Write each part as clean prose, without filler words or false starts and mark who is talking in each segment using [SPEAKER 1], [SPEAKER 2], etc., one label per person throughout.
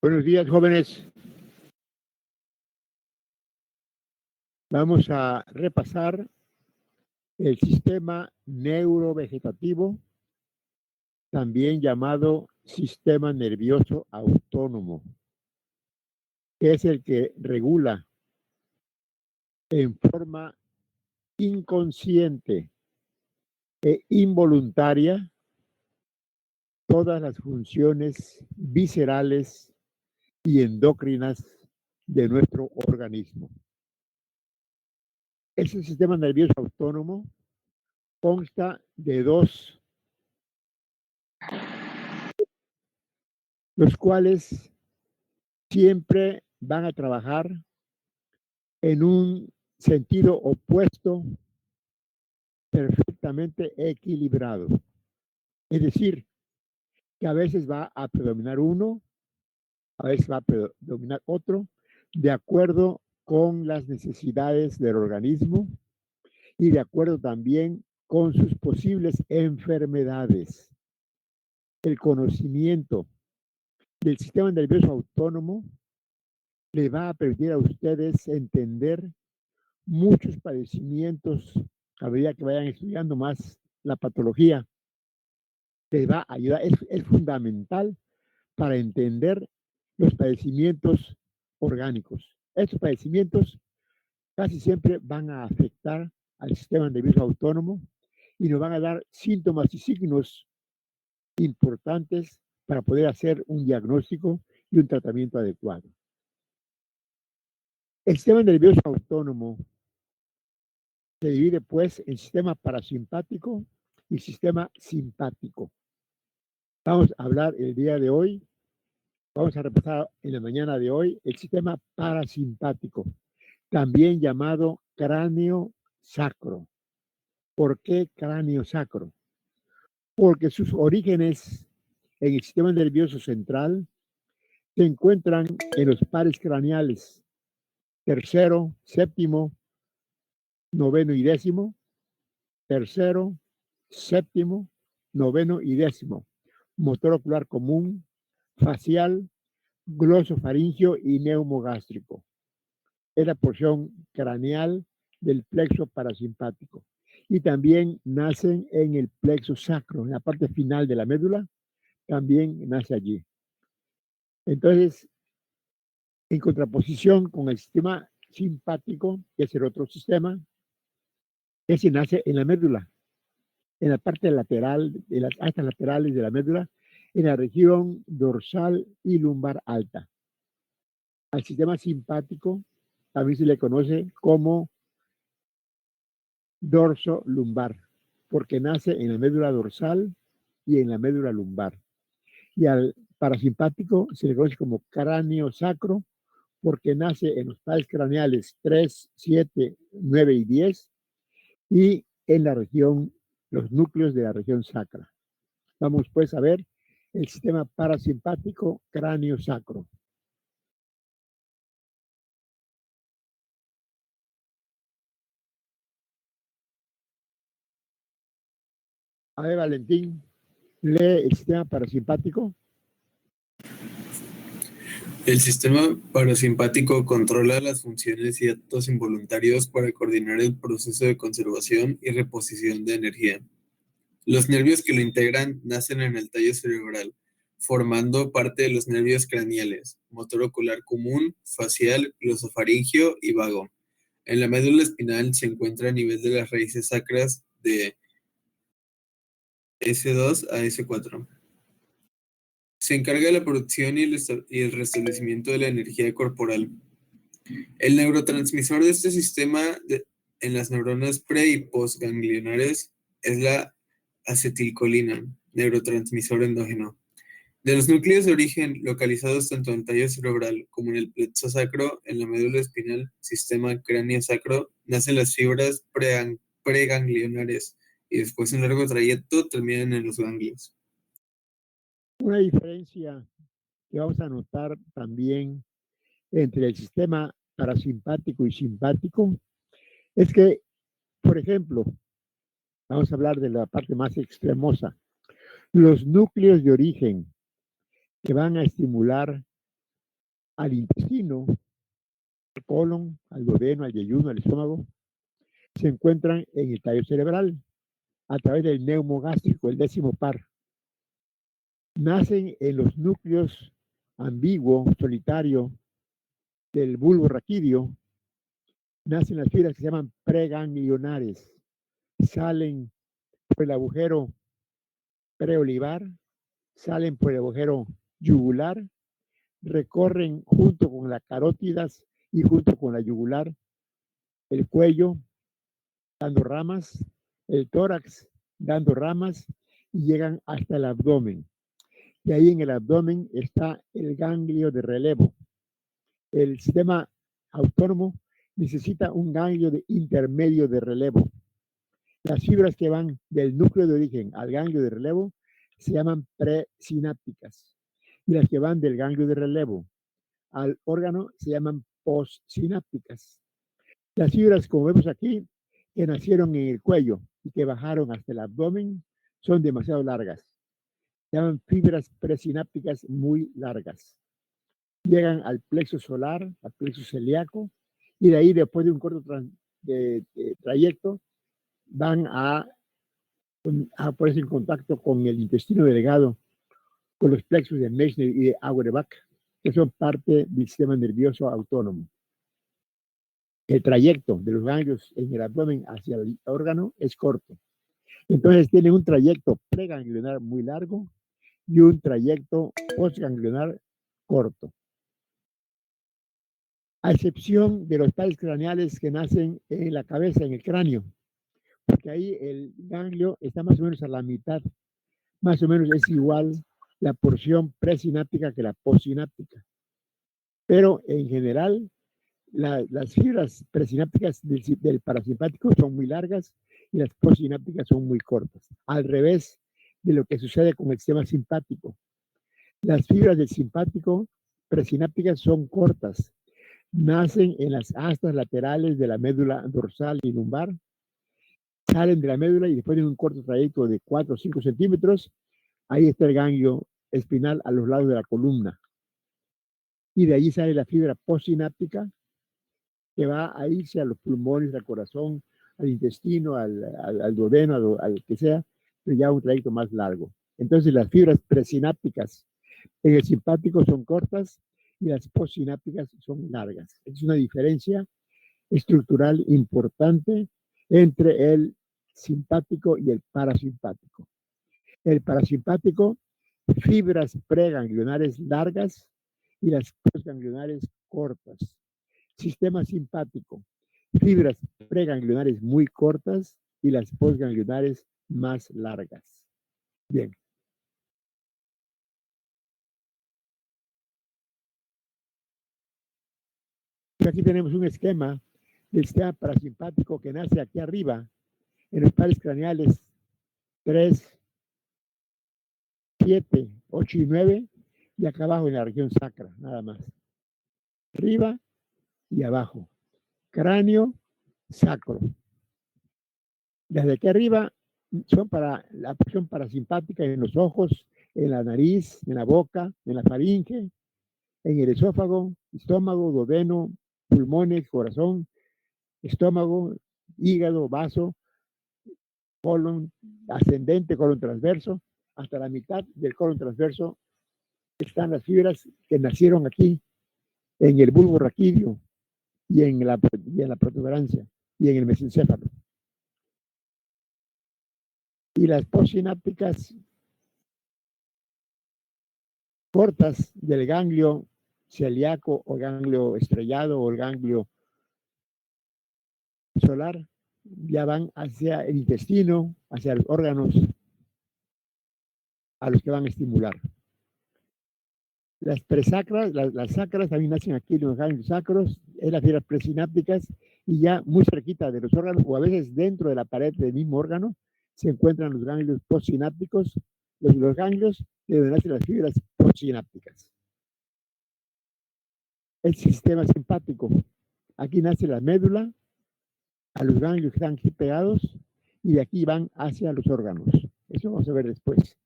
[SPEAKER 1] Buenos días, jóvenes. Vamos a repasar el sistema neurovegetativo, también llamado sistema nervioso autónomo, que es el que regula en forma inconsciente e involuntaria todas las funciones viscerales y endocrinas de nuestro organismo. Ese sistema nervioso autónomo consta de dos, los cuales siempre van a trabajar en un sentido opuesto, perfectamente equilibrado. Es decir, que a veces va a predominar uno, a veces va a predominar otro, de acuerdo con las necesidades del organismo y de acuerdo también con sus posibles enfermedades. El conocimiento del sistema nervioso autónomo le va a permitir a ustedes entender muchos padecimientos a medida que vayan estudiando más la patología. Les va a ayudar, es fundamental para entender los padecimientos orgánicos. Estos padecimientos casi siempre van a afectar al sistema nervioso autónomo y nos van a dar síntomas y signos importantes para poder hacer un diagnóstico y un tratamiento adecuado. El sistema nervioso autónomo se divide pues en sistema parasimpático y sistema simpático. Vamos a hablar el día de hoy, vamos a repasar en la mañana de hoy el sistema parasimpático, también llamado cráneo sacro. ¿Por qué cráneo sacro? Porque sus orígenes en el sistema nervioso central se encuentran en los pares craneales, tercero, séptimo, noveno y décimo, tercero, séptimo, noveno y décimo, motor ocular común, facial, glosofaringio y neumogástrico. Es la porción craneal del plexo parasimpático. Y también nacen en el plexo sacro, en la parte final de la médula, también nace allí. Entonces, en contraposición con el sistema simpático, que es el otro sistema, ese nace en la médula, en la parte lateral, de las astas laterales de la médula, en la región dorsal y lumbar alta. Al sistema simpático también se le conoce como dorso lumbar, porque nace en la médula dorsal y en la médula lumbar. Y al parasimpático se le conoce como cráneo sacro, porque nace en los pares craneales 3, 7, 9 y 10 y en la región, los núcleos de la región sacra. Vamos pues a ver el sistema parasimpático cráneo sacro. A ver, Valentín, lee el sistema parasimpático.
[SPEAKER 2] El sistema parasimpático controla las funciones y actos involuntarios para coordinar el proceso de conservación y reposición de energía. Los nervios que lo integran nacen en el tallo cerebral, formando parte de los nervios craneales, motor ocular común, facial, glosofaringio y vago. En la médula espinal se encuentra a nivel de las raíces sacras de S2 a S4. Se encarga de la producción y el restablecimiento de la energía corporal. El neurotransmisor de este sistema en las neuronas pre- y postganglionares es la acetilcolina, neurotransmisor endógeno. De los núcleos de origen localizados tanto en el tallo cerebral como en el plexo sacro, en la médula espinal, sistema cráneo-sacro, nacen las fibras preganglionares y después de un largo trayecto terminan en los ganglios.
[SPEAKER 1] Una diferencia que vamos a notar también entre el sistema parasimpático y simpático es que, por ejemplo, vamos a hablar de la parte más extremosa, los núcleos de origen que van a estimular al intestino, al colon, al duodeno, al yeyuno, al estómago, se encuentran en el tallo cerebral a través del neumo gástrico, el 10º par. Nacen en los núcleos ambiguo, solitario del bulbo raquídeo, nacen las fibras que se llaman preganglionares, salen por el agujero preolivar, salen por el agujero yugular, recorren junto con las carótidas y junto con la yugular el cuello, dando ramas, el tórax, dando ramas, y llegan hasta el abdomen. Y ahí en el abdomen está el ganglio de relevo. El sistema autónomo necesita un ganglio de intermedio de relevo. Las fibras que van del núcleo de origen al ganglio de relevo se llaman presinápticas. Y las que van del ganglio de relevo al órgano se llaman postsinápticas. Las fibras, como vemos aquí, que nacieron en el cuello y que bajaron hasta el abdomen, son demasiado largas. Se llaman fibras presinápticas muy largas. Llegan al plexo solar, al plexo celíaco, y de ahí, después de un corto trayecto, van a ponerse en contacto con el intestino delgado, con los plexos de Meissner y de Auerbach, que son parte del sistema nervioso autónomo. El trayecto de los ganglios en el abdomen hacia el órgano es corto. Entonces tiene un trayecto preganglionar muy largo y un trayecto postganglionar corto. A excepción de los tallos craneales que nacen en la cabeza, en el cráneo, porque ahí el ganglio está más o menos a la mitad, más o menos es igual la porción presináptica que la postsináptica. Pero en general, las fibras presinápticas del parasimpático son muy largas y las postsinápticas son muy cortas, al revés de lo que sucede con el sistema simpático. Las fibras del simpático presinápticas son cortas, nacen en las astas laterales de la médula dorsal y lumbar, salen de la médula y después de un corto trayecto de 4 o 5 centímetros, ahí está el ganglio espinal a los lados de la columna. Y de ahí sale la fibra postsináptica que va a irse a los pulmones, al corazón, al intestino, al duodeno, al que sea, pero ya un trayecto más largo. Entonces las fibras presinápticas en el simpático son cortas y las postsinápticas son largas. Es una diferencia estructural importante entre el simpático y el parasimpático. El parasimpático, fibras preganglionares largas y las postganglionares cortas. Sistema simpático, fibras preganglionares muy cortas y las postganglionares más largas. Bien. Aquí tenemos un esquema del sistema parasimpático que nace aquí arriba, en los pares craneales 3, 7, 8 y 9, y acá abajo en la región sacra, nada más. Arriba y abajo. Cráneo, sacro. Desde aquí arriba son para la porción parasimpática en los ojos, en la nariz, en la boca, en la faringe, en el esófago, estómago, duodeno, pulmones, corazón, estómago, hígado, vaso, colon ascendente, colon transverso, hasta la mitad del colon transverso están las fibras que nacieron aquí en el bulbo raquídeo y en la protuberancia y en el mesencéfalo. Y las postsinápticas cortas del ganglio celíaco o ganglio estrellado o el ganglio solar ya van hacia el intestino, hacia los órganos a los que van a estimular. Las presacras, las sacras también nacen aquí en los ganglios sacros, en las fibras presinápticas, y ya muy cerquita de los órganos, o a veces dentro de la pared del mismo órgano, se encuentran los ganglios postsinápticos, los ganglios de donde nacen las fibras postsinápticas. El sistema simpático aquí nace la médula, a los ganglios que están aquí pegados, y de aquí van hacia los órganos. Eso vamos a ver después.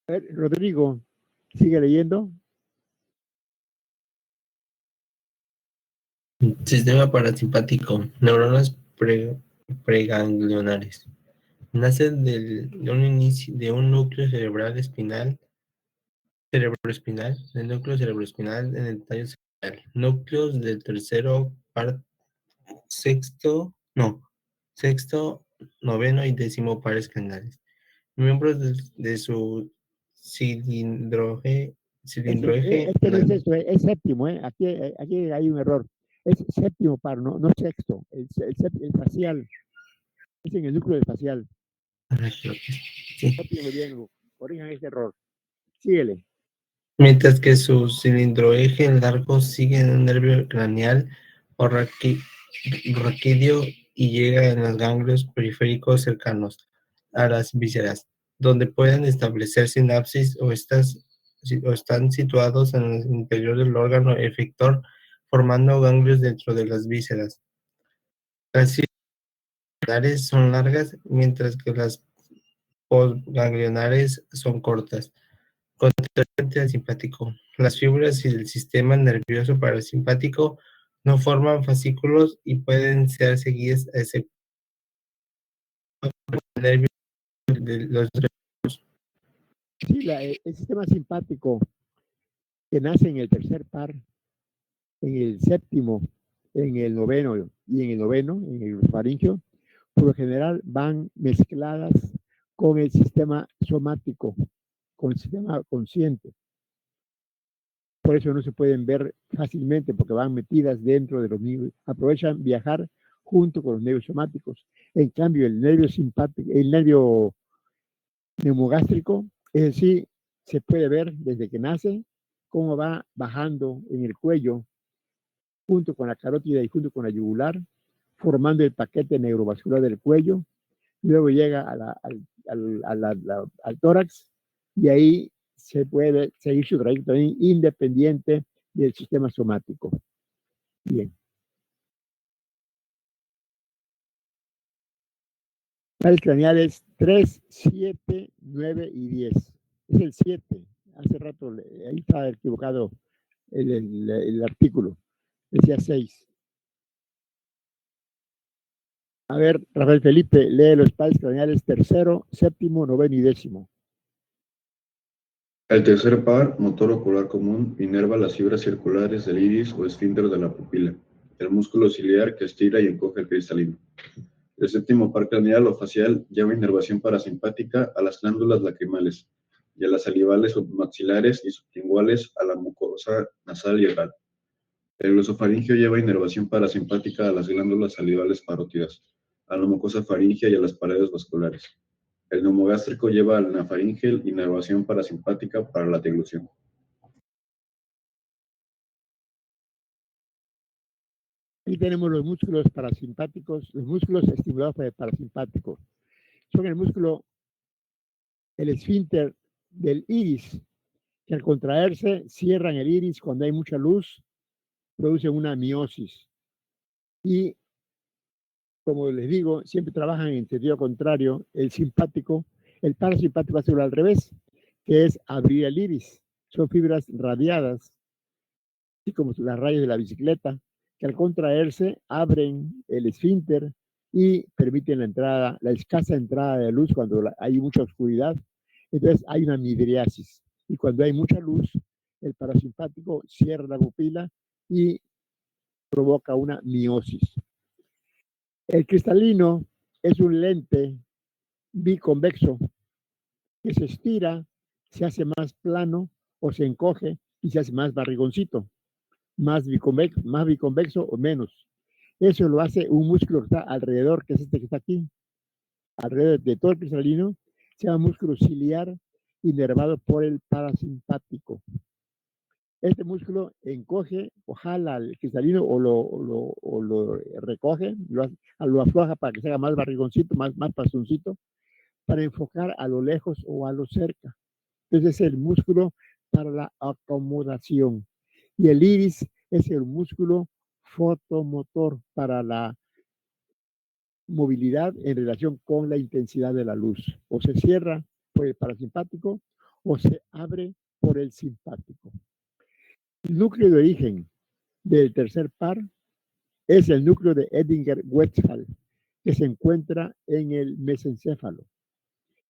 [SPEAKER 1] A ver, Rodrigo, sigue leyendo.
[SPEAKER 3] Sistema parasimpático. Neuronas preganglionares. Nacen de un núcleo cerebroespinal en el tallo cerebral. Núcleos del sexto, noveno y décimo pares canales. Miembros de su cilindroeje.
[SPEAKER 1] No es esto, es séptimo, ¿eh? Aquí hay un error. Es séptimo par, no sexto. El facial. Es en el núcleo del facial.
[SPEAKER 3] Sí.
[SPEAKER 1] Cópienlo bien, corrijan ese error. Síguele.
[SPEAKER 3] Mientras que su cilindroeje largo sigue en un nervio craneal o raquídeo y llega en los ganglios periféricos cercanos a las vísceras, donde pueden establecer sinapsis o están situados en el interior del órgano efector, formando ganglios dentro de las vísceras. Las ganglionares son largas, mientras que las postganglionares son cortas. Contraste simpático. Las fibras del sistema nervioso parasimpático no forman fascículos y pueden ser seguidas excepto por el nervio de los
[SPEAKER 1] Sí, el sistema simpático que nace en el tercer par, en el séptimo, en el noveno y en el faringio, por lo general van mezcladas con el sistema somático, con el sistema consciente. Por eso no se pueden ver fácilmente porque van metidas dentro de los nervios, aprovechan viajar junto con los nervios somáticos. En cambio, el nervio simpático, el nervio neumogástrico, es decir, se puede ver desde que nace cómo va bajando en el cuello junto con la carótida y junto con la yugular, formando el paquete neurovascular del cuello. Luego llega al tórax y ahí se puede seguir su trayecto independiente del sistema somático. Bien. Pares craneales 3, 7, 9 y 10. Es el 7. Hace rato ahí estaba equivocado el artículo. Decía 6. A ver, Rafael Felipe, lee los pares craneales tercero, séptimo, noveno y décimo.
[SPEAKER 4] El tercer par, motor ocular común, inerva las fibras circulares del iris o esfínter de la pupila, el músculo ciliar que estira y encoge el cristalino. El séptimo par craneal o facial lleva inervación parasimpática a las glándulas lacrimales y a las salivales submaxilares y sublinguales a la mucosa nasal y oral. El glosofaringio lleva inervación parasimpática a las glándulas salivales parótidas, a la mucosa faríngea y a las paredes vasculares. El neumogástrico lleva al nafaríngeo inervación parasimpática para la deglución.
[SPEAKER 1] Aquí tenemos los músculos parasimpáticos, los músculos estimulados por el parasimpático. Son el esfínter del iris, que al contraerse cierran el iris cuando hay mucha luz, producen una miosis. Y como les digo, siempre trabajan en sentido contrario. El parasimpático hace al revés, que es abrir el iris. Son fibras radiadas, así como las rayas de la bicicleta, que al contraerse abren el esfínter y permiten la escasa entrada de luz cuando hay mucha oscuridad. Entonces hay una midriasis. Y cuando hay mucha luz, el parasimpático cierra la pupila y provoca una miosis. El cristalino es un lente biconvexo que se estira, se hace más plano o se encoge y se hace más barrigoncito, más biconvexo o menos. Eso lo hace un músculo que está alrededor, que es este que está aquí, alrededor de todo el cristalino, se llama músculo ciliar inervado por el parasimpático. Este músculo encoge o jala al cristalino o lo recoge, lo afloja para que se haga más barrigoncito, más pastoncito, para enfocar a lo lejos o a lo cerca. Entonces es el músculo para la acomodación. Y el iris es el músculo fotomotor para la movilidad en relación con la intensidad de la luz. O se cierra por el parasimpático o se abre por el simpático. El núcleo de origen del tercer par es el núcleo de Edinger-Westphal, que se encuentra en el mesencéfalo.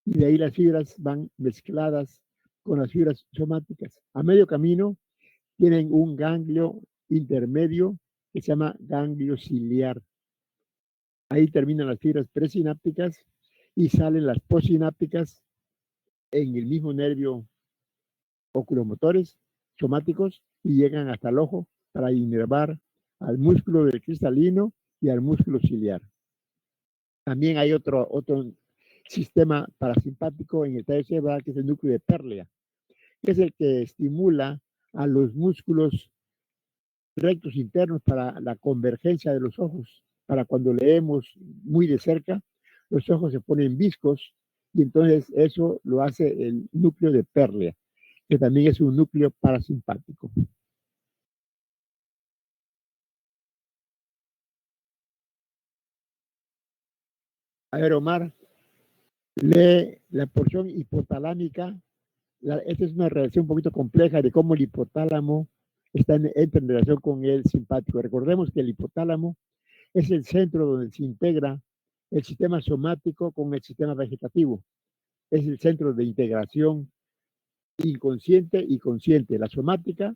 [SPEAKER 1] Y de ahí las fibras van mezcladas con las fibras somáticas. A medio camino tienen un ganglio intermedio que se llama ganglio ciliar. Ahí terminan las fibras presinápticas y salen las postsinápticas en el mismo nervio oculomotores somáticos y llegan hasta el ojo para inervar al músculo del cristalino y al músculo ciliar. También hay otro sistema parasimpático en el tallo cerebral, que es el núcleo de Perlia, que es el que estimula a los músculos rectos internos para la convergencia de los ojos. Para cuando leemos muy de cerca, los ojos se ponen viscos y entonces eso lo hace el núcleo de Perlia, que también es un núcleo parasimpático. A ver, Omar, lee la porción hipotalámica. Esta es una relación un poquito compleja de cómo el hipotálamo entra en relación con el simpático. Recordemos que el hipotálamo es el centro donde se integra el sistema somático con el sistema vegetativo. Es el centro de integración inconsciente y consciente. La somática,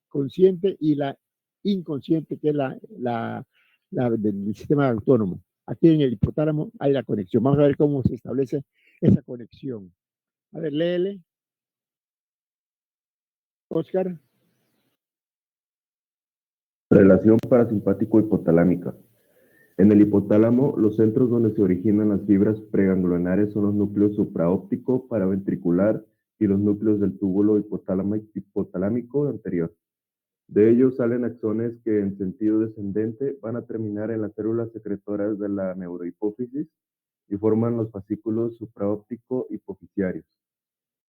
[SPEAKER 1] consciente, y la inconsciente, que es la del sistema autónomo. Aquí en el hipotálamo hay la conexión. Vamos a ver cómo se establece esa conexión. A ver, léele. Oscar.
[SPEAKER 5] Relación parasimpático-hipotalámica. En el hipotálamo, los centros donde se originan las fibras preganglionares son los núcleos supraóptico, paraventricular y los núcleos del túbulo hipotalámico anterior. De ellos salen axones que en sentido descendente van a terminar en las células secretoras de la neurohipófisis y forman los fascículos supraóptico hipofisiarios,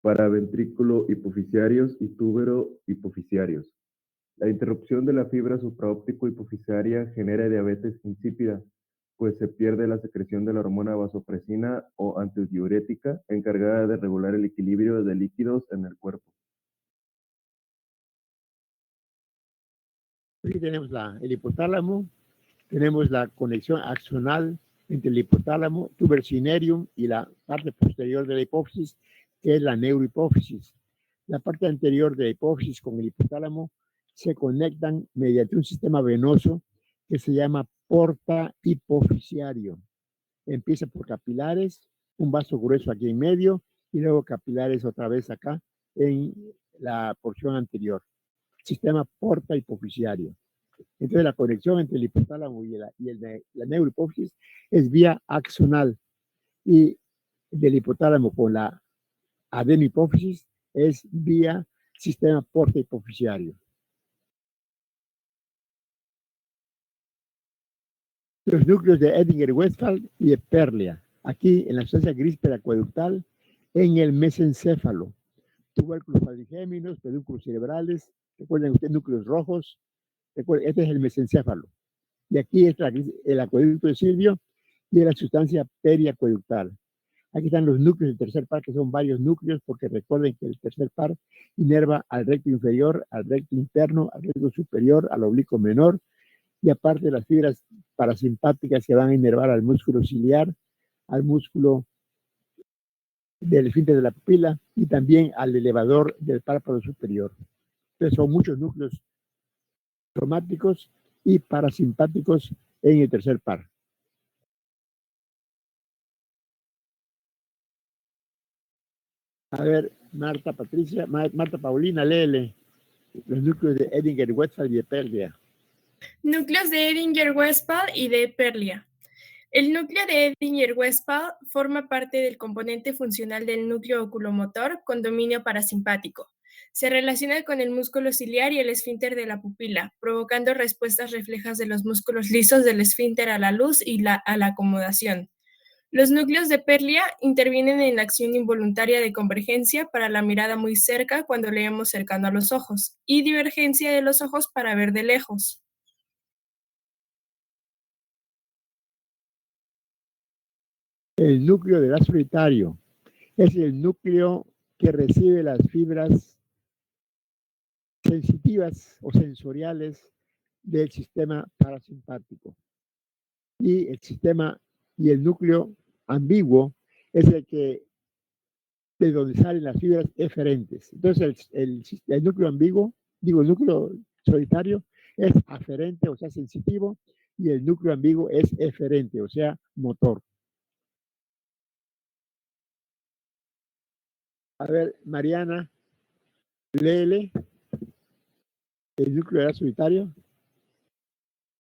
[SPEAKER 5] paraventrículo hipofisiarios y túbero hipofisiarios. La interrupción de la fibra supraóptico hipofisiaria genera diabetes insípida, pues se pierde la secreción de la hormona vasopresina o antidiurética encargada de regular el equilibrio de líquidos en el cuerpo.
[SPEAKER 1] Aquí tenemos el hipotálamo, tenemos la conexión axonal entre el hipotálamo, tuber cinereum y la parte posterior de la hipófisis, que es la neurohipófisis. La parte anterior de la hipófisis con el hipotálamo se conectan mediante un sistema venoso que se llama porta hipofisiario. Empieza por capilares, un vaso grueso aquí en medio y luego capilares otra vez acá en la porción anterior. Sistema porta hipofisiario. Entonces la conexión entre el hipotálamo y la neurohipófisis es vía axonal, y del hipotálamo con la adenohipófisis es vía sistema porta hipofisiario. Los núcleos de Edinger-Westphal y de Perlia, aquí en la sustancia gris periacueductal, en el mesencéfalo, tubérculos quadrigéminos, pedúnculos cerebrales, recuerden ustedes núcleos rojos, este es el mesencéfalo, y aquí es el acueducto de Silvio y la sustancia periacueductal. Aquí están los núcleos del tercer par, que son varios núcleos, porque recuerden que el tercer par inerva al recto inferior, al recto interno, al recto superior, al oblicuo menor, y aparte las fibras parasimpáticas que van a inervar al músculo ciliar, al músculo del esfínter de la pupila y también al elevador del párpado superior. Entonces son muchos núcleos somáticos y parasimpáticos en el tercer par. A ver, Marta Paulina, léele los núcleos de Edinger-Westphal y de Perlia.
[SPEAKER 6] Núcleos de Edinger-Westphal y de Perlia. El núcleo de Edinger-Westphal forma parte del componente funcional del núcleo oculomotor con dominio parasimpático. Se relaciona con el músculo ciliar y el esfínter de la pupila, provocando respuestas reflejas de los músculos lisos del esfínter a la luz y a la acomodación. Los núcleos de Perlia intervienen en la acción involuntaria de convergencia para la mirada muy cerca cuando leemos cercano a los ojos y divergencia de los ojos para ver de lejos.
[SPEAKER 1] El núcleo del ácido solitario es el núcleo que recibe las fibras sensitivas o sensoriales del sistema parasimpático. Y el núcleo ambiguo es el que de donde salen las fibras eferentes. Entonces el núcleo ambiguo, el núcleo solitario es aferente, o sea, sensitivo, y el núcleo ambiguo es eferente, o sea, motor. A ver, Mariana, léele el núcleo del solitario.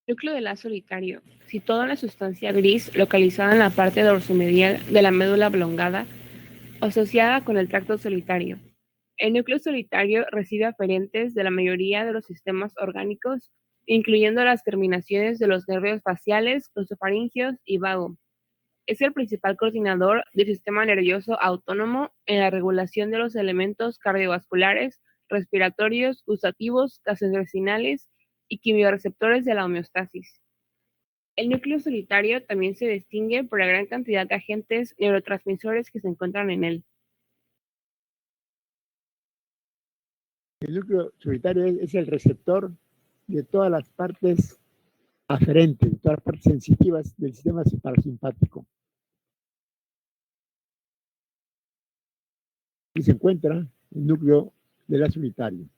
[SPEAKER 7] Núcleo del haz solitario. Situado en la sustancia gris localizada en la parte dorsomedial de la médula oblongada, asociada con el tracto solitario. El núcleo solitario recibe aferentes de la mayoría de los sistemas orgánicos, incluyendo las terminaciones de los nervios faciales, glosofaríngeos y vago. Es el principal coordinador del sistema nervioso autónomo en la regulación de los elementos cardiovasculares, respiratorios, gustativos, gastrointestinales y quimiorreceptores de la homeostasis. El núcleo solitario también se distingue por la gran cantidad de agentes neurotransmisores que se encuentran en él.
[SPEAKER 1] El núcleo solitario es el receptor de todas las partes aferentes, de todas las partes sensitivas del sistema parasimpático. Y se encuentra el núcleo del haz solitario.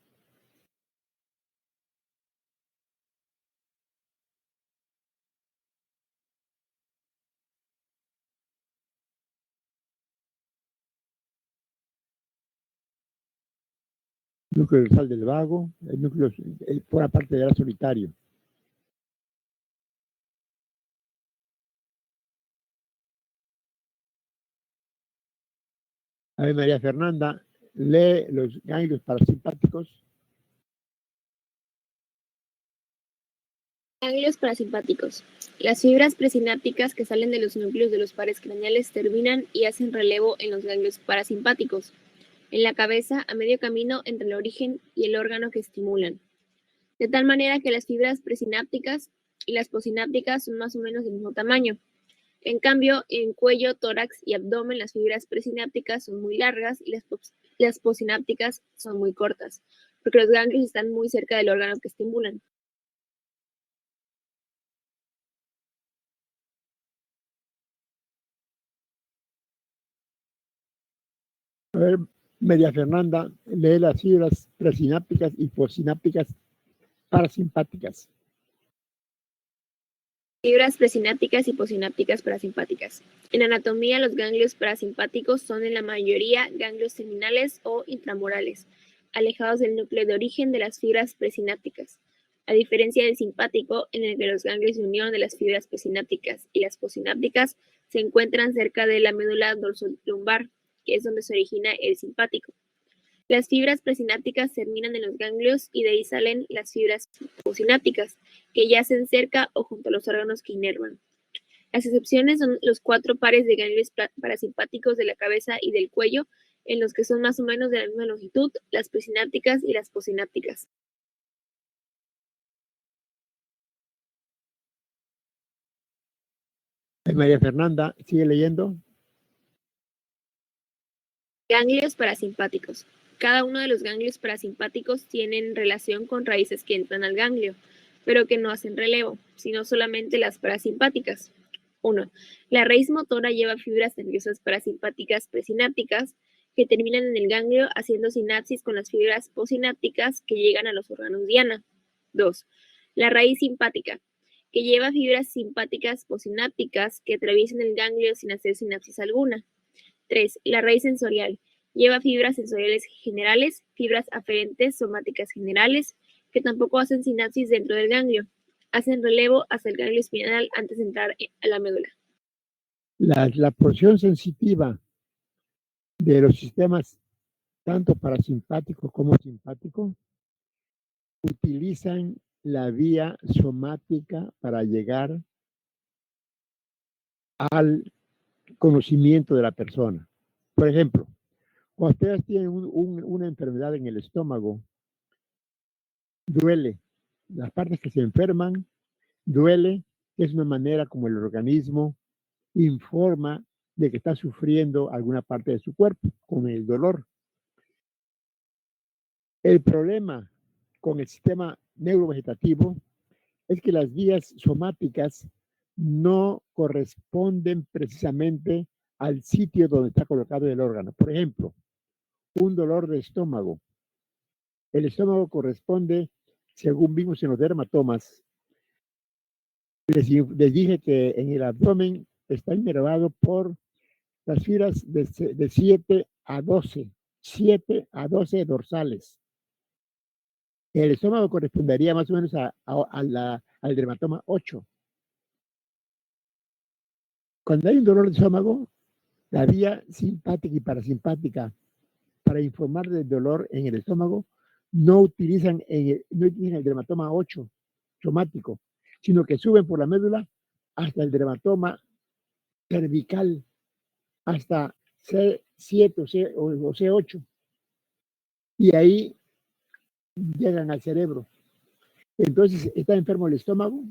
[SPEAKER 1] El núcleo dorsal del vago, el núcleo por la parte del haz solitario. A ver, María Fernanda, lee los ganglios parasimpáticos.
[SPEAKER 8] Ganglios parasimpáticos. Las fibras presinápticas que salen de los núcleos de los pares craneales terminan y hacen relevo en los ganglios parasimpáticos, en la cabeza a medio camino entre el origen y el órgano que estimulan. De tal manera que las fibras presinápticas y las posinápticas son más o menos del mismo tamaño. En cambio, en cuello, tórax y abdomen las fibras presinápticas son muy largas y las posinápticas son muy cortas, porque los ganglios están muy cerca del órgano que estimulan.
[SPEAKER 1] A ver, María Fernanda, lee las fibras presinápticas y posinápticas parasimpáticas.
[SPEAKER 8] Fibras presinápticas y posinápticas parasimpáticas. En anatomía, los ganglios parasimpáticos son en la mayoría ganglios seminales o intramurales, alejados del núcleo de origen de las fibras presinápticas, a diferencia del simpático, en el que los ganglios de unión de las fibras presinápticas y las posinápticas se encuentran cerca de la médula dorsolumbar, que es donde se origina el simpático. Las fibras presinápticas terminan en los ganglios y de ahí salen las fibras posinápticas, que yacen cerca o junto a los órganos que inervan. Las excepciones son los 4 pares de ganglios parasimpáticos de la cabeza y del cuello, en los que son más o menos de la misma longitud, las presinápticas y las posinápticas.
[SPEAKER 1] María Fernanda, sigue leyendo.
[SPEAKER 8] Ganglios parasimpáticos. Cada uno de los ganglios parasimpáticos tienen relación con raíces que entran al ganglio, pero que no hacen relevo, sino solamente las parasimpáticas. 1. La raíz motora lleva fibras nerviosas parasimpáticas presinápticas que terminan en el ganglio haciendo sinapsis con las fibras posinápticas que llegan a los órganos diana. 2. La raíz simpática, que lleva fibras simpáticas posinápticas que atraviesan el ganglio sin hacer sinapsis alguna. 3. La raíz sensorial. Lleva fibras sensoriales generales, fibras aferentes somáticas generales, que tampoco hacen sinapsis dentro del ganglio. Hacen relevo hasta el ganglio espinal antes de entrar a la médula.
[SPEAKER 1] La porción sensitiva de los sistemas, tanto parasimpático como simpático, utilizan la vía somática para llegar al conocimiento de la persona. Por ejemplo, cuando ustedes tienen una enfermedad en el estómago, duele. Las partes que se enferman, duele. Es una manera como el organismo informa de que está sufriendo alguna parte de su cuerpo con el dolor. El problema con el sistema neurovegetativo es que las vías somáticas no corresponden precisamente al sitio donde está colocado el órgano. Por ejemplo, un dolor de estómago. El estómago corresponde, según vimos en los dermatomas, les dije que en el abdomen está inervado por las fibras de 7 a 12 dorsales. El estómago correspondería más o menos al dermatoma 8. Cuando hay un dolor de estómago, la vía simpática y parasimpática para informar del dolor en el estómago no utilizan el dermatoma 8 somático, sino que suben por la médula hasta el dermatoma cervical, hasta C7 o C8. Y ahí llegan al cerebro. Entonces está enfermo el estómago.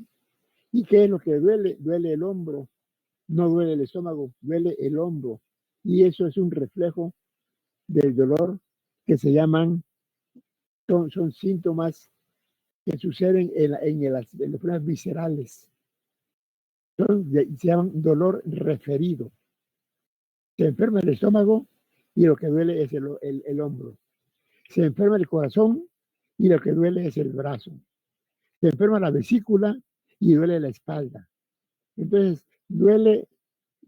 [SPEAKER 1] ¿Y qué es lo que duele? Duele el hombro. No duele el estómago, duele el hombro. Y eso es un reflejo del dolor que se llaman, son síntomas que suceden en los problemas viscerales. Se llaman dolor referido. Se enferma el estómago y lo que duele es el hombro. Se enferma el corazón y lo que duele es el brazo. Se enferma la vesícula y duele la espalda. Entonces, duele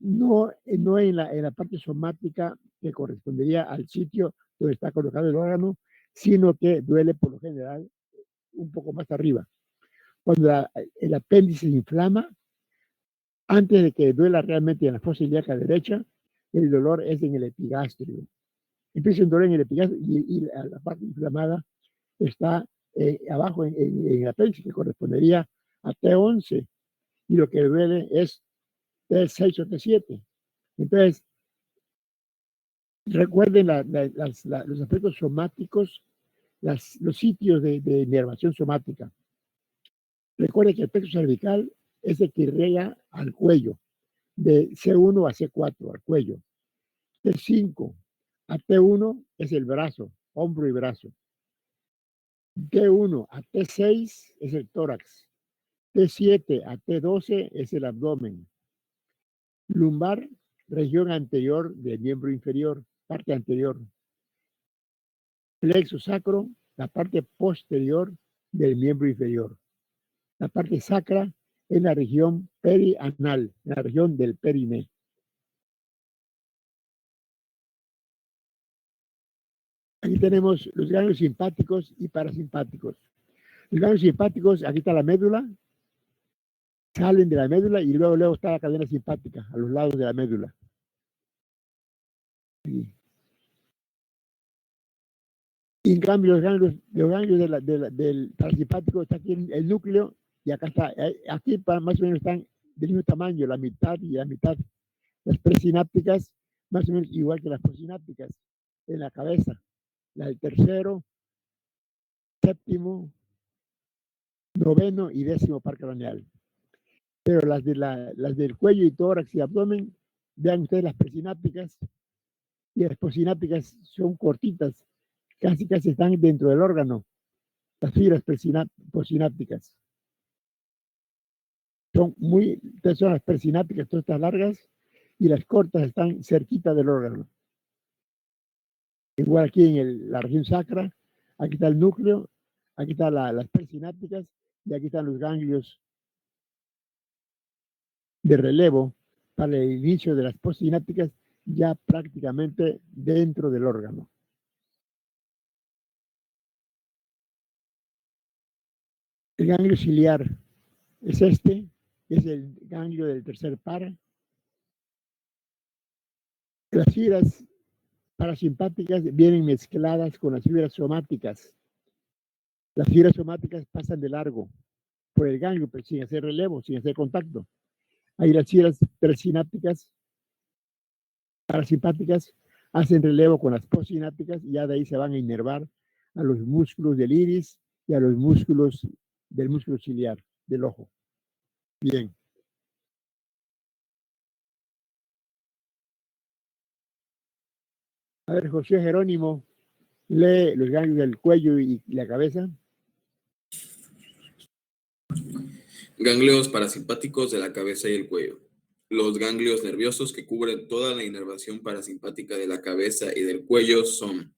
[SPEAKER 1] no en la parte somática que correspondería al sitio donde está colocado el órgano, sino que duele por lo general un poco más arriba. Cuando el apéndice se inflama, antes de que duela realmente en la fosa ilíaca derecha, el dolor es en el epigastrio. Empieza un dolor en el epigastrio y la parte inflamada está abajo en el apéndice, que correspondería a T11, y lo que duele es T6 o T7. Entonces, recuerden los aspectos somáticos, los sitios de inervación somática. Recuerden que el plexo cervical es el que irriga al cuello, de C1 a C4, al cuello. T5 a T1 es el brazo, hombro y brazo. T1 a T6 es el tórax. T7 a T12 es el abdomen. Lumbar, región anterior del miembro inferior, parte anterior. Plexo sacro, la parte posterior del miembro inferior. La parte sacra es la región perianal, la región del periné. Aquí tenemos los ganglios simpáticos y parasimpáticos. Los ganglios simpáticos, aquí está la médula, salen de la médula y luego está la cadena simpática a los lados de la médula. Y en cambio, los ganglios del parasimpático está aquí en el núcleo y acá está. Aquí más o menos están del mismo tamaño, la mitad y la mitad. Las presinápticas, más o menos igual que las postsinápticas, en la cabeza. La del tercero, séptimo, noveno y 10º par craneal. Pero las del cuello y tórax y abdomen, vean ustedes las presinápticas y las postsinápticas son cortitas, casi están dentro del órgano. Las fibras postsinápticas son las presinápticas, todas estas largas, y las cortas están cerquita del órgano. Igual aquí en la región sacra, aquí está el núcleo, aquí están las presinápticas y aquí están los ganglios de relevo para el inicio de las postsinápticas ya prácticamente dentro del órgano. El ganglio ciliar es es el ganglio del tercer par. Las fibras parasimpáticas vienen mezcladas con las fibras somáticas. Las fibras somáticas pasan de largo por el ganglio, pero sin hacer relevo, sin hacer contacto. Ahí las fibras presinápticas parasimpáticas hacen relevo con las postsinápticas y ya de ahí se van a inervar a los músculos del iris y a los músculos del músculo ciliar del ojo. Bien. A ver, José Jerónimo, lee los ganglios del cuello y la cabeza.
[SPEAKER 2] Ganglios parasimpáticos de la cabeza y el cuello. Los ganglios nerviosos que cubren toda la inervación parasimpática de la cabeza y del cuello son,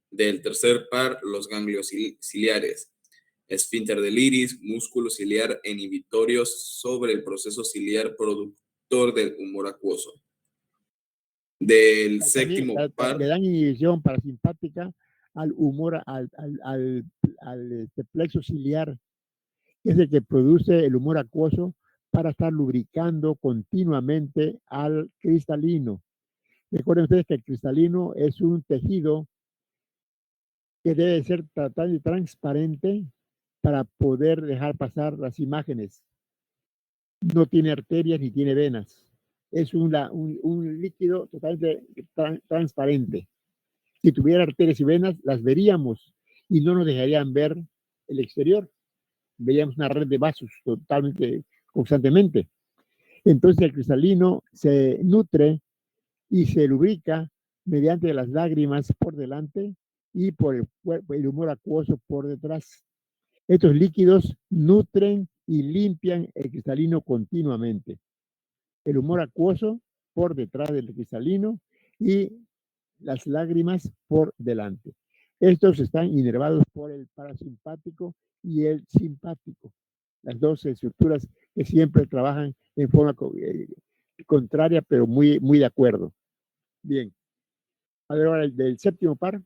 [SPEAKER 2] del tercer par, los ganglios ciliares, esfínter del iris, músculo ciliar e inhibitorios sobre el proceso ciliar productor del humor acuoso. Del séptimo par,
[SPEAKER 1] le dan inhibición parasimpática al humor, al plexo ciliar, que es el que produce el humor acuoso para estar lubricando continuamente al cristalino. Recuerden ustedes que el cristalino es un tejido que debe ser tratado y transparente para poder dejar pasar las imágenes. No tiene arterias ni tiene venas. Es un líquido totalmente transparente. Si tuviera arterias y venas, las veríamos y no nos dejarían ver el exterior. Veíamos una red de vasos totalmente, constantemente. Entonces el cristalino se nutre y se lubrica mediante las lágrimas por delante y por el humor acuoso por detrás. Estos líquidos nutren y limpian el cristalino continuamente. El humor acuoso por detrás del cristalino y las lágrimas por delante. Estos están inervados por el parasimpático y el simpático, las dos estructuras que siempre trabajan en forma contraria, pero muy, muy de acuerdo. Bien. A ver ahora del séptimo par.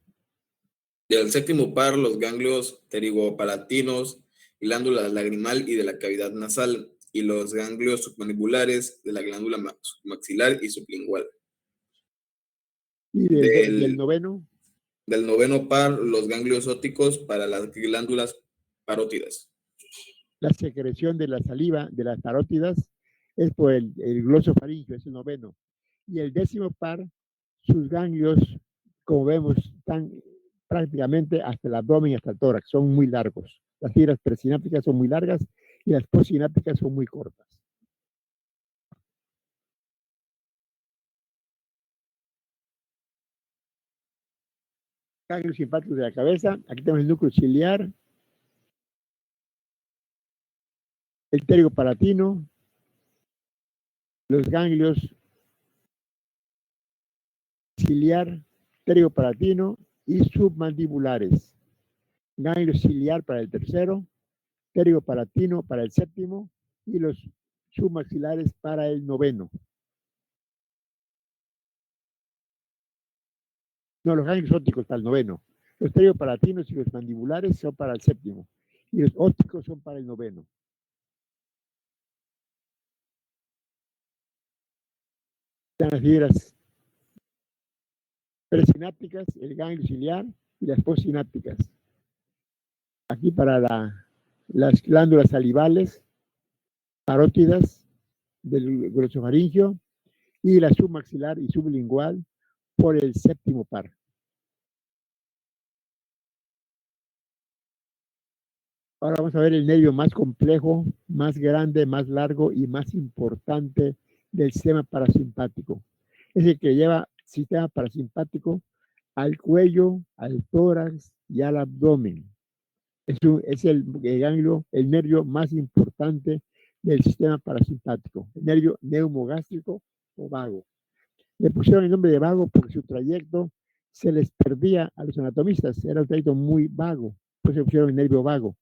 [SPEAKER 2] Del séptimo par, los ganglios pterigopalatinos, glándula lagrimal y de la cavidad nasal, y los ganglios submandibulares de la glándula maxilar y sublingual.
[SPEAKER 1] ¿Y del noveno?
[SPEAKER 2] Del noveno par, los ganglios ópticos para las glándulas parótidas.
[SPEAKER 1] La secreción de la saliva de las parótidas es por el glosofaringio, es el noveno. Y el décimo par, sus ganglios, como vemos, están prácticamente hasta el abdomen y hasta el tórax, son muy largos. Las fibras presinápticas son muy largas y las postsinápticas son muy cortas. Ganglios simpáticos de la cabeza, aquí tenemos el núcleo ciliar, el pterigopalatino, los ganglios ciliar, pterigopalatino y submandibulares. Ganglio ciliar para el tercero, pterigopalatino para el séptimo y los submaxilares para el noveno. No, los ganglios ópticos para el noveno. Los pterigopalatinos y los mandibulares son para el séptimo y los ópticos son para el noveno. Están las fibras presinápticas, el ganglio ciliar y las postsinápticas. Aquí para las glándulas salivales, parótidas del glosofaringio y la submaxilar y sublingual por el séptimo par. Ahora vamos a ver el nervio más complejo, más grande, más largo y más importante del sistema parasimpático. Es el que lleva sistema parasimpático al cuello, al tórax y al abdomen. Es el ganglio, el nervio más importante del sistema parasimpático, el nervio neumogástrico o vago. Le pusieron el nombre de vago porque su trayecto se les perdía a los anatomistas, era un trayecto muy vago, pues le pusieron el nervio vago,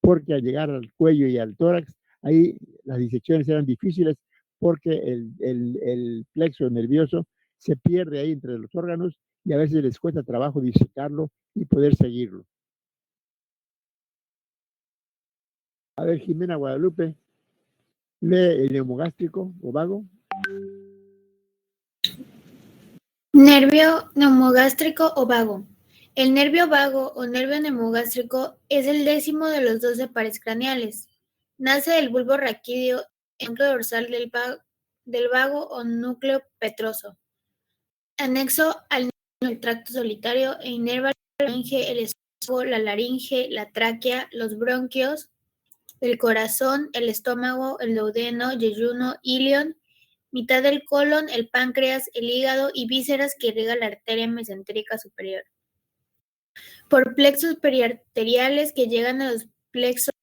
[SPEAKER 1] porque al llegar al cuello y al tórax, ahí las disecciones eran difíciles porque el plexo nervioso se pierde ahí entre los órganos y a veces les cuesta trabajo disecarlo y poder seguirlo. A ver, Jimena Guadalupe, lee el neumogástrico o vago.
[SPEAKER 9] Nervio neumogástrico o vago. El nervio vago o nervio neumogástrico es el 10º de los 12 pares craneales. Nace del bulbo raquídeo en el núcleo dorsal del vago o núcleo petroso. Anexo al tracto solitario e inerva la laringe, el esófago, la laringe, la tráquea, los bronquios, el corazón, el estómago, el duodeno, yeyuno, ilion, mitad del colon, el páncreas, el hígado y vísceras que irriga la arteria mesentérica superior. Por plexos periarteriales que llegan a los plexos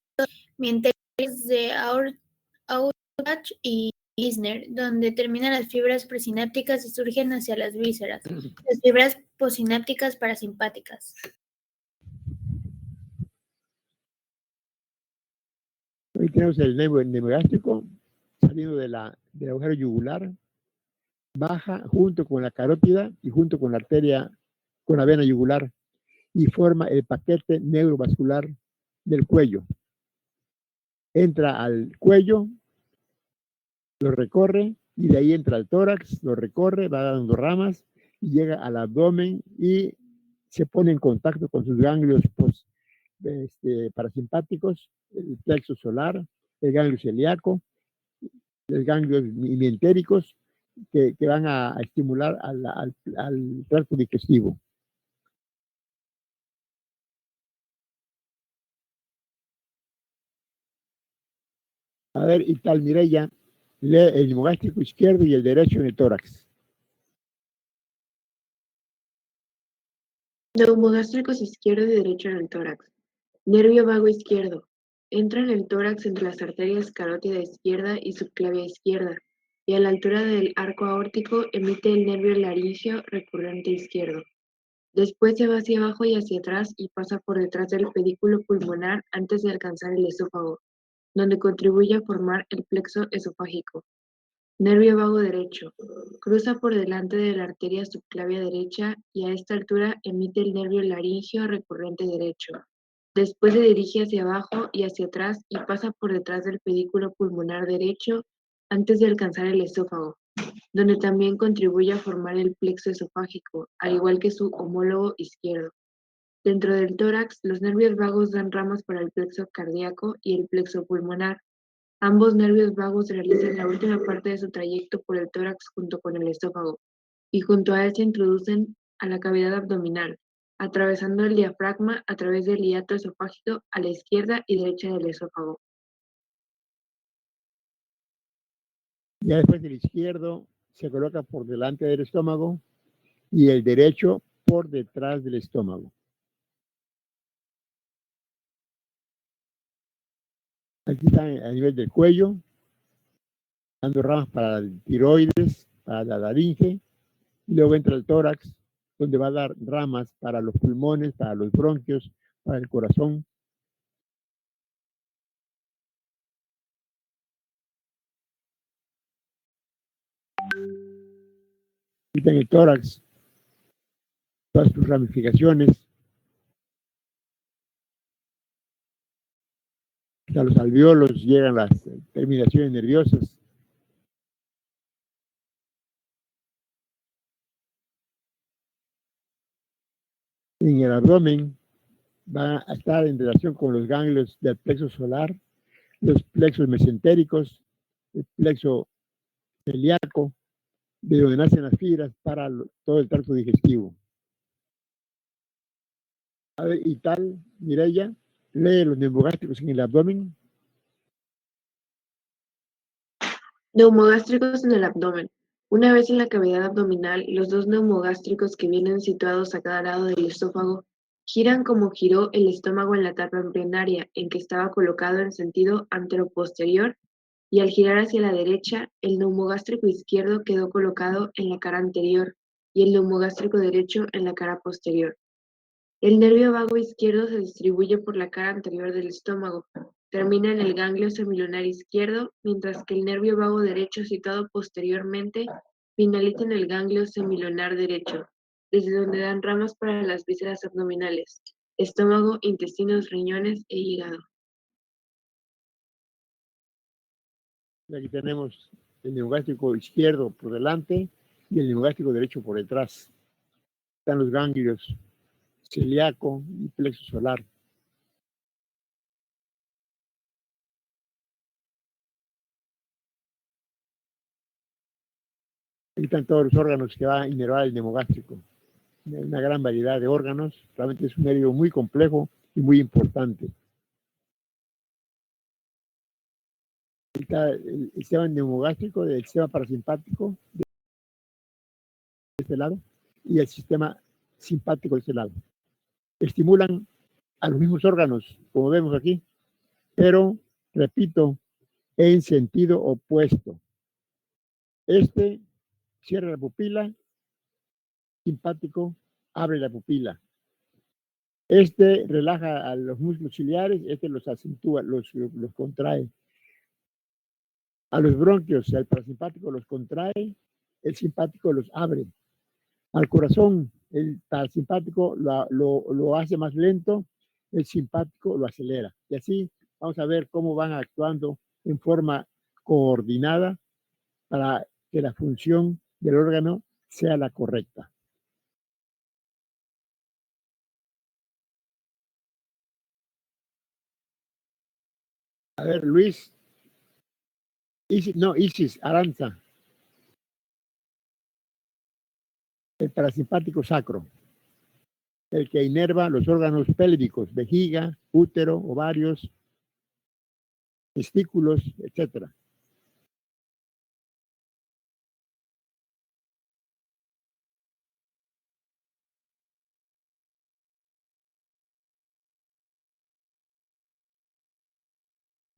[SPEAKER 9] mientérios de Aurach y Isner, donde terminan las fibras presinápticas y surgen hacia las vísceras, las fibras postsinápticas parasimpáticas.
[SPEAKER 1] Hoy tenemos el nervio gástrico saliendo del agujero yugular, baja junto con la carótida y junto con la arteria, con la vena yugular, y forma el paquete neurovascular del cuello. Entra al cuello, lo recorre, y de ahí entra al tórax, lo recorre, va dando ramas, y llega al abdomen y se pone en contacto con sus ganglios parasimpáticos, el plexo solar, el ganglio celíaco, los ganglios mientéricos, que van a estimular al tracto digestivo. A ver, y tal, Mireya, lee el neumogástrico izquierdo y el derecho en el tórax.
[SPEAKER 10] Neumogástricos izquierdo y derecho en el tórax. Nervio vago izquierdo. Entra en el tórax entre las arterias carótida izquierda y subclavia izquierda, y a la altura del arco aórtico emite el nervio laringeo recurrente izquierdo. Después se va hacia abajo y hacia atrás y pasa por detrás del pedículo pulmonar antes de alcanzar el esófago, donde contribuye a formar el plexo esofágico. Nervio vago derecho. Cruza por delante de la arteria subclavia derecha y a esta altura emite el nervio laringeo recurrente derecho. Después se dirige hacia abajo y hacia atrás y pasa por detrás del pedículo pulmonar derecho antes de alcanzar el esófago, donde también contribuye a formar el plexo esofágico, al igual que su homólogo izquierdo. Dentro del tórax, los nervios vagos dan ramas para el plexo cardíaco y el plexo pulmonar. Ambos nervios vagos realizan la última parte de su trayecto por el tórax junto con el esófago, y junto a él se introducen a la cavidad abdominal, atravesando el diafragma a través del hiato esofágico a la izquierda y derecha del esófago.
[SPEAKER 1] Ya después del izquierdo se coloca por delante del estómago y el derecho por detrás del estómago. Aquí está a nivel del cuello, dando ramas para el tiroides, para la laringe, y luego entra el tórax, donde va a dar ramas para los pulmones, para los bronquios, para el corazón. Y en el tórax, todas sus ramificaciones, hasta los alvéolos llegan las terminaciones nerviosas. En el abdomen va a estar en relación con los ganglios del plexo solar, los plexos mesentéricos, el plexo celíaco, de donde nacen las fibras para todo el tracto digestivo. A ver, y tal, Mireya, lee los neumogástricos en el abdomen.
[SPEAKER 10] Neumogástricos en el abdomen. Una vez en la cavidad abdominal, los dos neumogástricos que vienen situados a cada lado del esófago giran como giró el estómago en la etapa embrionaria, en que estaba colocado en sentido anteroposterior, y al girar hacia la derecha, el neumogástrico izquierdo quedó colocado en la cara anterior y el neumogástrico derecho en la cara posterior. El nervio vago izquierdo se distribuye por la cara anterior del estómago, termina en el ganglio semilunar izquierdo, mientras que el nervio vago derecho situado posteriormente finaliza en el ganglio semilunar derecho, desde donde dan ramas para las vísceras abdominales, estómago, intestinos, riñones e hígado.
[SPEAKER 1] Aquí tenemos el neumogástrico izquierdo por delante y el neumogástrico derecho por detrás. Están los ganglios celíaco y plexo solar. Aquí están todos los órganos que va a inervar el nemogástrico. Una gran variedad de órganos. Realmente es un nervio muy complejo y muy importante. Aquí está el sistema neumogástrico, el sistema parasimpático de este lado y el sistema simpático de este lado. Estimulan a los mismos órganos, como vemos aquí, pero, repito, en sentido opuesto. Este cierra la pupila, simpático abre la pupila. Este relaja a los músculos ciliares, este los acentúa, los contrae. A los bronquios, al parasimpático los contrae, el simpático los abre. Al corazón, el parasimpático lo hace más lento, el simpático lo acelera. Y así vamos a ver cómo van actuando en forma coordinada para que la función del órgano sea la correcta. A ver, Luis. Isis, Aranza. El parasimpático sacro. El que inerva los órganos pélvicos, vejiga, útero, ovarios, testículos, etc.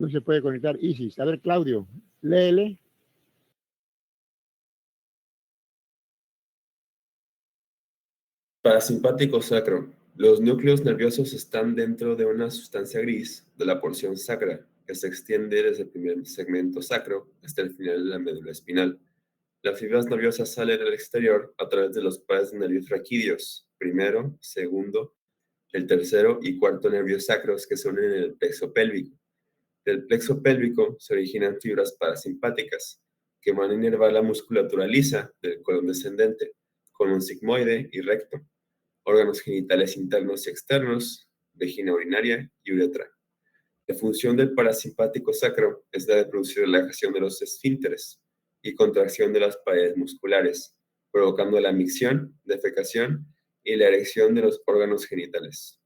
[SPEAKER 1] No se puede conectar Isis. A ver, Claudio, léele.
[SPEAKER 11] Parasimpático sacro. Los núcleos nerviosos están dentro de una sustancia gris de la porción sacra, que se extiende desde el primer segmento sacro hasta el final de la médula espinal. Las fibras nerviosas salen al exterior a través de los pares de nervios raquídeos, primero, segundo, el tercero y cuarto nervios sacros que se unen en el plexo pélvico. Del plexo pélvico se originan fibras parasimpáticas, que van a inervar la musculatura lisa del colon descendente, con un sigmoide y recto, órganos genitales internos y externos, vagina urinaria y uretra. La función del parasimpático sacro es la de producir relajación de los esfínteres y contracción de las paredes musculares, provocando la micción, defecación y la erección de los órganos genitales.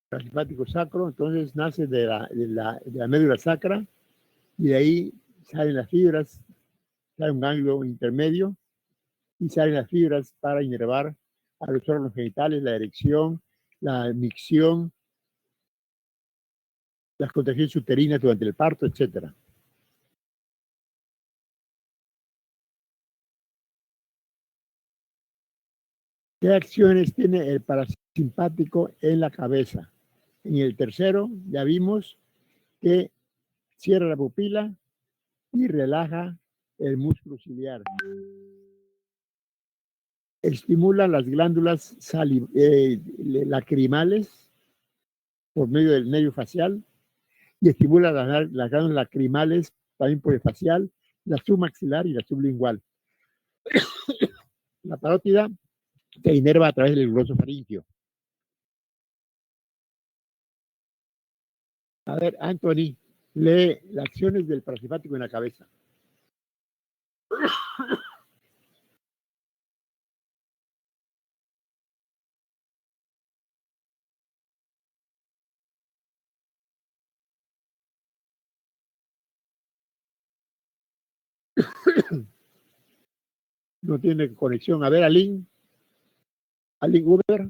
[SPEAKER 1] Parasimpático sacro, entonces nace de la médula sacra y de ahí salen las fibras, sale un ganglio intermedio y salen las fibras para inervar a los órganos genitales, la erección, la micción, las contracciones uterinas durante el parto, etc. ¿Qué acciones tiene el parasimpático en la cabeza? En el tercero ya vimos que cierra la pupila y relaja el músculo ciliar. Estimula las glándulas lacrimales por medio del nervio facial y estimula las glándulas lacrimales también por el facial, la submaxilar y la sublingual. La parótida se inerva a través del gloso faríngeo. A ver, Anthony, lee las acciones del parasimpático en la cabeza. No tiene conexión. A ver, Aline Uber.